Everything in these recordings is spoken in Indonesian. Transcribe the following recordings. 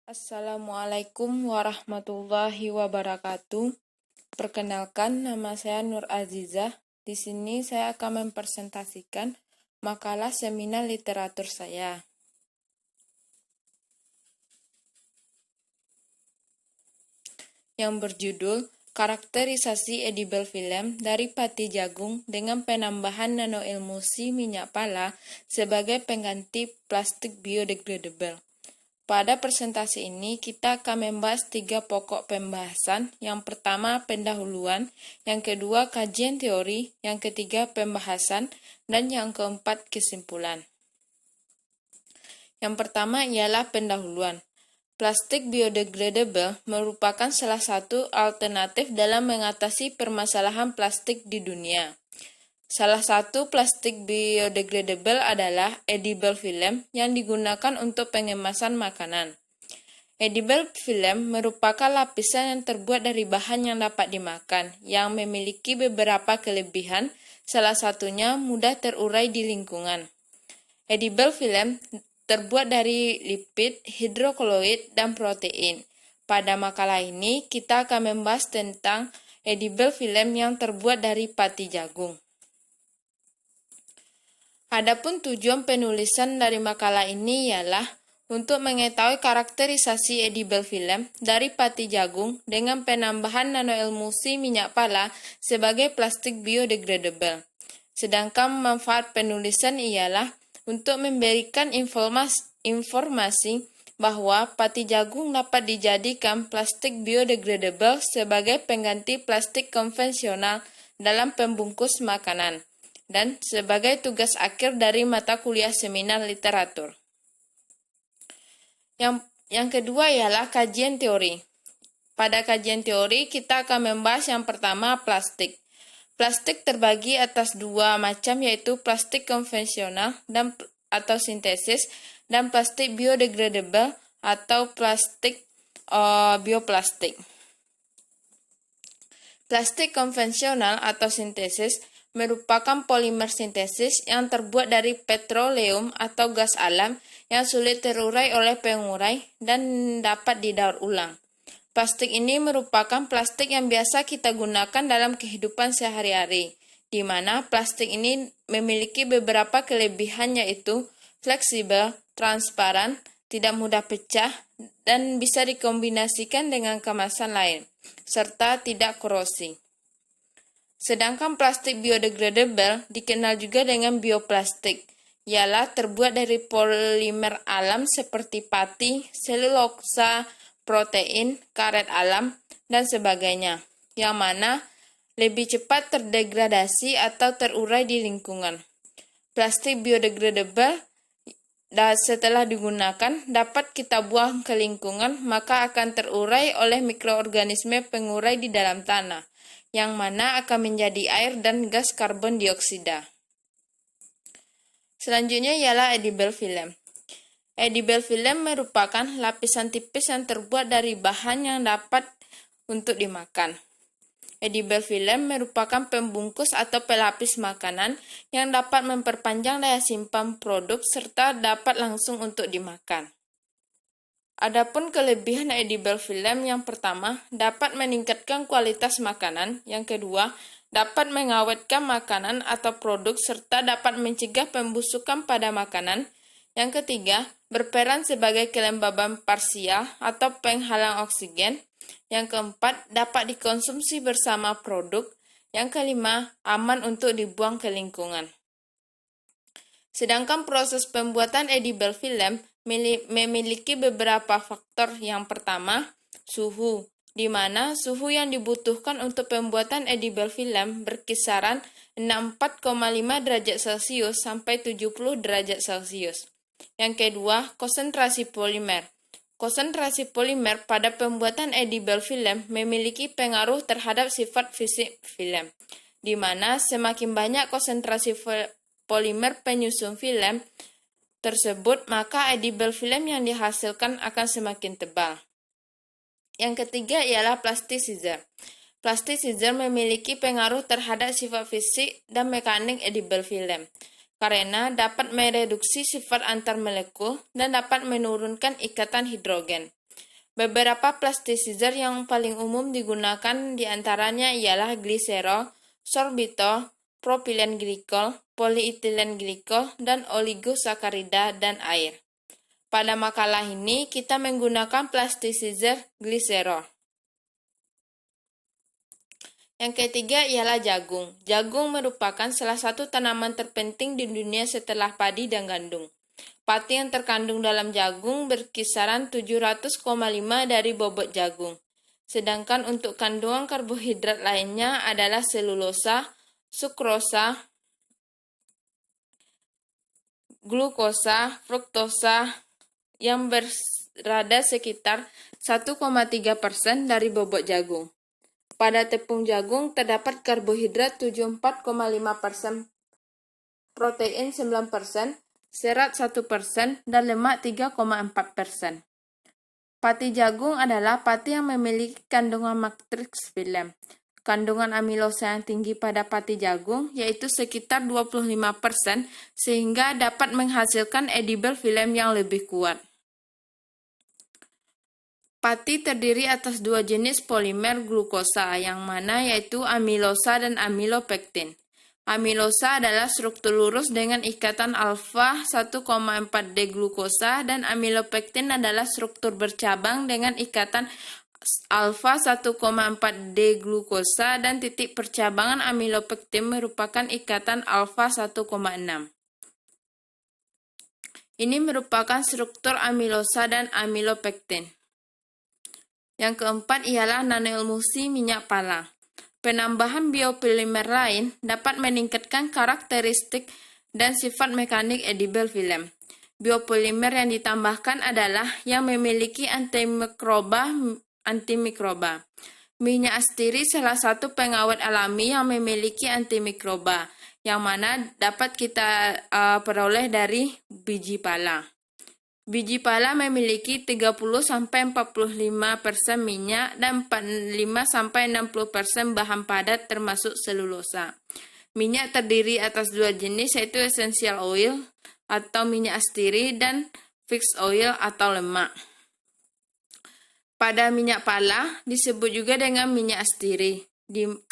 Assalamualaikum warahmatullahi wabarakatuh. Perkenalkan, nama saya Nur Azizah. Di sini saya akan mempresentasikan makalah seminar literatur saya. Yang berjudul Karakterisasi Edible Film dari Pati Jagung dengan penambahan nanoemulsi minyak pala sebagai pengganti plastik biodegradable. Pada presentasi ini, kita akan membahas 3 pokok pembahasan. Yang pertama, pendahuluan. Yang kedua, kajian teori. Yang ketiga, pembahasan. Dan yang keempat, kesimpulan. Yang pertama ialah pendahuluan. Plastik biodegradable merupakan salah satu alternatif dalam mengatasi permasalahan plastik di dunia. Salah satu plastik biodegradable adalah edible film yang digunakan untuk pengemasan makanan. Edible film merupakan lapisan yang terbuat dari bahan yang dapat dimakan, yang memiliki beberapa kelebihan, salah satunya mudah terurai di lingkungan. Edible film terbuat dari lipid, hidrokoloid, dan protein. Pada makalah ini, kita akan membahas tentang edible film yang terbuat dari pati jagung. Adapun tujuan penulisan dari makalah ini ialah untuk mengetahui karakterisasi edible film dari pati jagung dengan penambahan nanoemulsi minyak pala sebagai plastik biodegradable. Sedangkan manfaat penulisan ialah untuk memberikan informasi bahwa pati jagung dapat dijadikan plastik biodegradable sebagai pengganti plastik konvensional dalam pembungkus makanan dan sebagai tugas akhir dari mata kuliah seminar literatur. Yang kedua ialah kajian teori. Pada kajian teori, kita akan membahas yang pertama, plastik. Plastik terbagi atas 2 macam, yaitu plastik konvensional atau sintesis dan plastik biodegradable atau plastik bioplastik. Plastik konvensional atau sintesis merupakan polimer sintesis yang terbuat dari petroleum atau gas alam yang sulit terurai oleh pengurai dan dapat didaur ulang. Plastik ini merupakan plastik yang biasa kita gunakan dalam kehidupan sehari-hari, di mana plastik ini memiliki beberapa kelebihan, yaitu fleksibel, transparan, tidak mudah pecah, dan bisa dikombinasikan dengan kemasan lain, serta tidak korosi. Sedangkan plastik biodegradable dikenal juga dengan bioplastik, ialah terbuat dari polimer alam seperti pati, selulosa, protein, karet alam, dan sebagainya, yang mana lebih cepat terdegradasi atau terurai di lingkungan. Plastik biodegradable setelah digunakan dapat kita buang ke lingkungan, maka akan terurai oleh mikroorganisme pengurai di dalam tanah, yang mana akan menjadi air dan gas karbon dioksida. Selanjutnya ialah edible film. Edible film merupakan lapisan tipis yang terbuat dari bahan yang dapat untuk dimakan. Edible film merupakan pembungkus atau pelapis makanan yang dapat memperpanjang daya simpan produk serta dapat langsung untuk dimakan. Adapun kelebihan edible film, yang pertama, dapat meningkatkan kualitas makanan. Yang kedua, dapat mengawetkan makanan atau produk serta dapat mencegah pembusukan pada makanan. Yang ketiga, berperan sebagai kelembaban parsial atau penghalang oksigen. Yang keempat, dapat dikonsumsi bersama produk. Yang kelima, aman untuk dibuang ke lingkungan. Sedangkan proses pembuatan edible film memiliki beberapa faktor. Yang pertama, suhu, di mana suhu yang dibutuhkan untuk pembuatan edible film berkisaran 64,5 derajat Celcius sampai 70 derajat Celcius. Yang kedua, konsentrasi polimer. Konsentrasi polimer pada pembuatan edible film memiliki pengaruh terhadap sifat fisik film, di mana semakin banyak konsentrasi polimer penyusun film tersebut, maka edible film yang dihasilkan akan semakin tebal. Yang ketiga ialah plasticizer. Plasticizer memiliki pengaruh terhadap sifat fisik dan mekanik edible film, karena dapat mereduksi sifat antar molekul dan dapat menurunkan ikatan hidrogen. Beberapa plasticizer yang paling umum digunakan diantaranya ialah gliserol, sorbitol, propilen glikol, polietilen glikol, dan oligosakarida dan air. Pada makalah ini kita menggunakan plasticizer gliserol. Yang ketiga ialah jagung. Jagung merupakan salah satu tanaman terpenting di dunia setelah padi dan gandum. Pati yang terkandung dalam jagung berkisaran 700,5 dari bobot jagung. Sedangkan untuk kandungan karbohidrat lainnya adalah selulosa, sukrosa, glukosa, fruktosa yang berada sekitar 1,3% dari bobot jagung. Pada tepung jagung terdapat karbohidrat 74,5%, protein 9%, serat 1%, dan lemak 3,4%. Pati jagung adalah pati yang memiliki kandungan matriks film. Kandungan amilosa yang tinggi pada pati jagung yaitu sekitar 25% sehingga dapat menghasilkan edible film yang lebih kuat. Pati terdiri atas dua jenis polimer glukosa yang mana yaitu amilosa dan amilopektin. Amilosa adalah struktur lurus dengan ikatan alfa 1,4D glukosa dan amilopektin adalah struktur bercabang dengan ikatan alfa 1,4D glukosa dan titik percabangan amilopektin merupakan ikatan alfa 1,6. Ini merupakan struktur amilosa dan amilopektin. Yang keempat ialah nanoemulsi minyak pala. Penambahan biopolimer lain dapat meningkatkan karakteristik dan sifat mekanik edible film. Biopolimer yang ditambahkan adalah yang memiliki antimikroba. Minyak astiri salah satu pengawet alami yang memiliki antimikroba, yang mana dapat kita peroleh dari biji pala. Biji pala memiliki 30-45% minyak dan 45-60% bahan padat termasuk selulosa. Minyak terdiri atas dua jenis yaitu essential oil atau minyak astiri dan fixed oil atau lemak. Pada minyak pala disebut juga dengan minyak astiri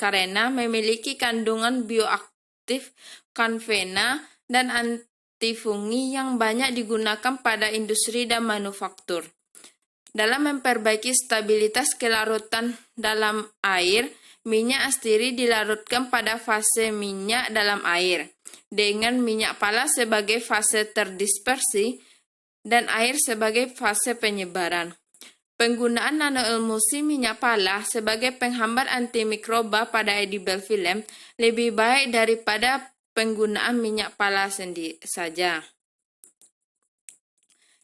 karena memiliki kandungan bioaktif kanfena dan antifungi yang banyak digunakan pada industri dan manufaktur. Dalam memperbaiki stabilitas kelarutan dalam air, minyak astiri dilarutkan pada fase minyak dalam air, dengan minyak pala sebagai fase terdispersi dan air sebagai fase penyebaran. Penggunaan nanoemulsi minyak pala sebagai penghambat antimikroba pada edible film lebih baik daripada penggunaan minyak pala saja.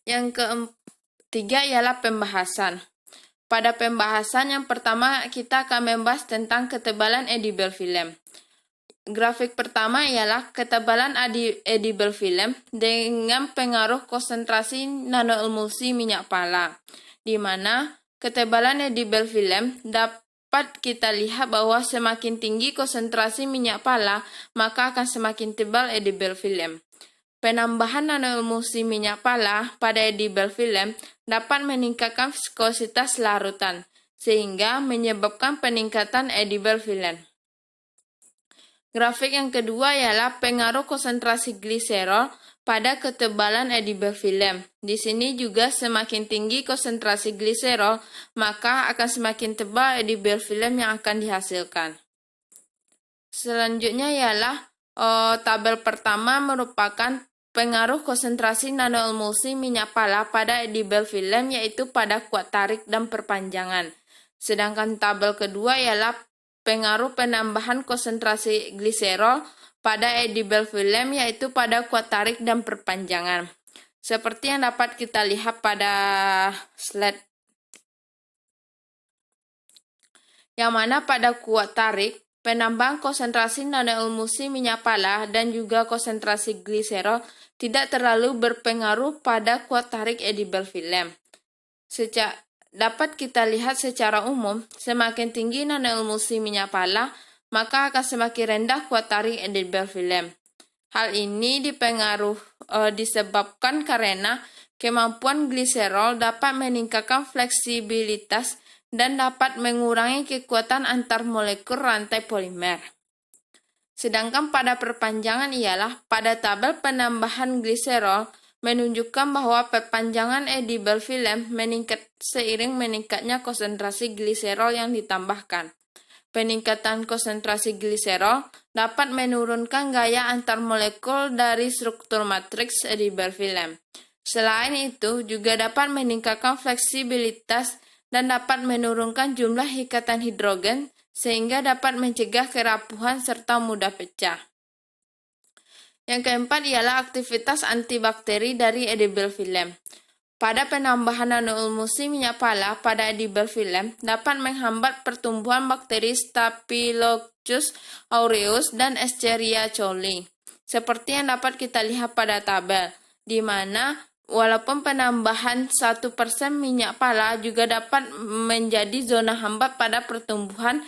Yang ketiga ialah pembahasan. Pada pembahasan yang pertama kita akan membahas tentang ketebalan edible film. Grafik pertama ialah ketebalan edible film dengan pengaruh konsentrasi nanoemulsi minyak pala, di mana ketebalan edible film dapat kita lihat bahwa semakin tinggi konsentrasi minyak pala, maka akan semakin tebal edible film. Penambahan nanoemulsi minyak pala pada edible film dapat meningkatkan viskositas larutan, sehingga menyebabkan peningkatan edible film. Grafik yang kedua ialah pengaruh konsentrasi gliserol pada ketebalan edible film. Di sini juga semakin tinggi konsentrasi gliserol, maka akan semakin tebal edible film yang akan dihasilkan. Selanjutnya ialah tabel pertama merupakan pengaruh konsentrasi nanoemulsi minyak pala pada edible film yaitu pada kuat tarik dan perpanjangan. Sedangkan tabel kedua ialah pengaruh penambahan konsentrasi gliserol pada edible film yaitu pada kuat tarik dan perpanjangan. Seperti yang dapat kita lihat pada slide. Yang mana pada kuat tarik, penambahan konsentrasi nanoemulsi minyak pala dan juga konsentrasi gliserol tidak terlalu berpengaruh pada kuat tarik edible film. Dapat kita lihat secara umum, semakin tinggi nanoemulsi minyak pala, maka akan semakin rendah kuat tarik edible film. Hal ini disebabkan karena Kemampuan gliserol dapat meningkatkan fleksibilitas dan dapat mengurangi kekuatan antar molekul rantai polimer. Sedangkan pada perpanjangan ialah pada tabel penambahan gliserol menunjukkan bahwa perpanjangan edible film meningkat seiring meningkatnya konsentrasi gliserol yang ditambahkan. Peningkatan konsentrasi gliserol dapat menurunkan gaya antar molekul dari struktur matriks edible film. Selain itu, juga dapat meningkatkan fleksibilitas dan dapat menurunkan jumlah ikatan hidrogen sehingga dapat mencegah kerapuhan serta mudah pecah. Yang keempat ialah aktivitas antibakteri dari edible film. Pada penambahan nanoemulsi minyak pala pada edible film dapat menghambat pertumbuhan bakteri Staphylococcus aureus dan Escherichia coli. Seperti yang dapat kita lihat pada tabel, di mana walaupun penambahan 1% minyak pala juga dapat menjadi zona hambat pada pertumbuhan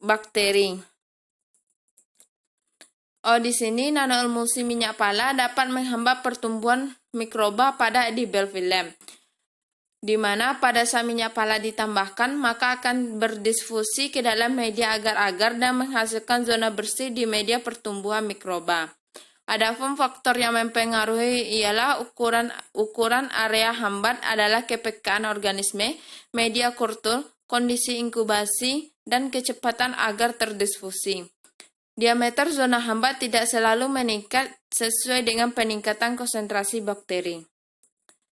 bakteri. Di sini nanoemulsi minyak pala dapat menghambat pertumbuhan mikroba pada edible film, di mana pada saat minyak pala ditambahkan maka akan berdisfusi ke dalam media agar-agar dan menghasilkan zona bersih di media pertumbuhan mikroba. Adapun faktor yang mempengaruhi ialah ukuran area hambat adalah kepekaan organisme, media kultur, kondisi inkubasi, dan kecepatan agar terdisfusi. Diameter zona hambat tidak selalu meningkat sesuai dengan peningkatan konsentrasi bakteri.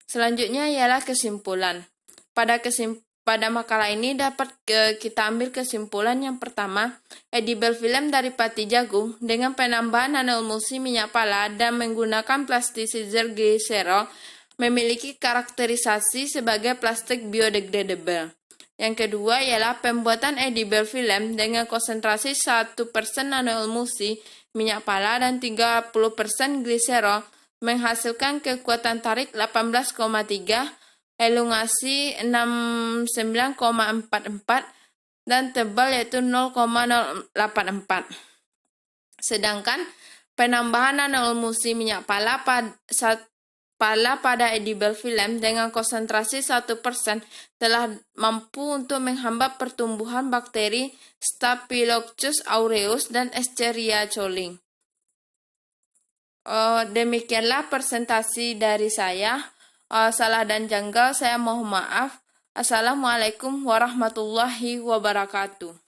Selanjutnya ialah kesimpulan. Pada makalah ini dapat kita ambil kesimpulan yang pertama, edible film dari pati jagung dengan penambahan nanoemulsi minyak pala dan menggunakan plasticizer gliserol memiliki karakterisasi sebagai plastik biodegradable. Yang kedua ialah pembuatan edible film dengan konsentrasi 1% nanoemulsi minyak pala dan 30% gliserol menghasilkan kekuatan tarik 18,3, elongasi 69,44 dan tebal yaitu 0,084. Sedangkan penambahan nanoemulsi minyak pala pada edible film dengan konsentrasi 1% telah mampu untuk menghambat pertumbuhan bakteri Staphylococcus aureus dan Escherichia coli. Demikianlah presentasi dari saya. Salah dan janggal saya mohon maaf. Assalamualaikum warahmatullahi wabarakatuh.